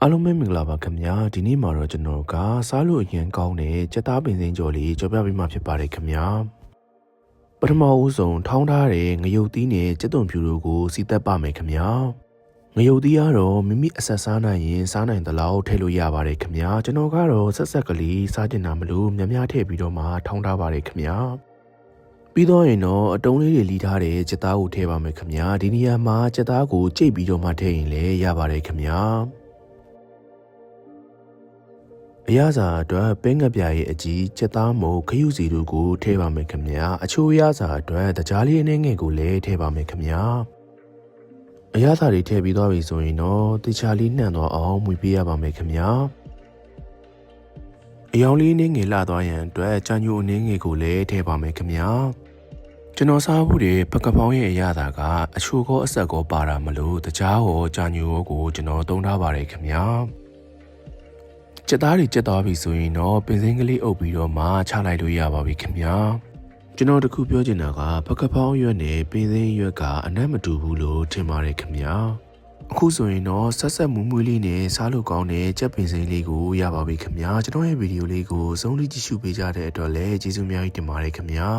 အားလုံးပဲမင်္ဂလာပါခင်ဗျာဒီနေ့မှာတော့ကျွန်တော်ကစားလို့အရင်ကောင်းတဲ့ကြက်သားပင်စင်းကြော်လေးကြော်ပြပေးမှာဖြစ်ပါတယ်ခင်ဗျာပထမဦးဆုံးထောင်းထားတဲ့ငရုတ်သီးနဲ့ကြက်သွန်ဖြူတို့ကိုစီးသက်ပါမယ်ခင်ဗျာငရုတ်သီးကတော့မိမိအဆက်စားနိုင်ရင်စားနိုင်သလောက်ထည့်လို့ရပါတယ်ခင်ဗျာကျွန်တော်ကတော့ဆက်ဆက်ကလေးစားကျင်တာမလို့များများထည့်ပြီးတော့မှထောင်းထားပါတယ်ခင်ဗျာပြီးတော့ရင်တော့အတုံးလေးတွေလီထားတဲ့ကြက်သားကိုထည့်ပါမယ်ခင်ဗျာဒီနေရာမှာကြက်သားကိုကြိတ်ပြီးတော့မှထည့်ရင်လည်းရပါတယ်ခင်ဗျာအရသာအတွက်ပဲငပြရဲ့အကြီးကြက်သားမုတ်ခရုစီတို့ကိုထည့်ပါမယ်ခင်ဗျာအချိုးအရသာအတွက်တကြားလေးအနေငယ်ကိုလည်းထည့်ပါမယ်ခင်ဗျာအရသာတွေထည့်ပြီးသွားပြီဆိုရင်တော့တခြားလေးနှံ့သွားအောင်မွေပေးရပါမယ်ခင်ဗျာအယောင်လေးအနေငယ်လှသွားရန်အတွက်ကြံညိုအနေငယ်ကိုလည်းထည့်ပါမယ်ခင်ဗျာကျွန်တော်စားဖို့တဲ့ပကပောင်းရဲ့အရသာကအချိုးကောအဆက်ကောပါတာမလို့တကြားဟောကြံညိုကိုကျွန်တော်သုံးထားပါတယ်ခင်ဗျာကြက်သားတွေကြက်သွားပြီဆိုရင်တော့ပင်စင်းကလေးအုပ်ပြီးတော့မှချလိုက်လို့ရပါပြီခင်ဗျာကျွန်တော်တခုပြောချင်တာကပကပောင်းရွက်နဲ့ပင်စင်းရွက်ကအနက်မတူဘူးလို့ထင်ပါတယ်ခင်ဗျာအခုဆိုရင်တော့ဆက်ဆက်မူးမွေးလေးနဲ့စားလို့ကောင်းတဲ့ကြက်ပင်စင်းလေးကိုရပါပြီခင်ဗျာကျွန်တော်ရဲ့ဗီဒီယိုလေးကိုဆုံးဖြတ်ကြည့်ရှုပေးကြတဲ့အတွက်လည်းကျေးဇူးအများကြီးတင်ပါတယ်ခင်ဗျာ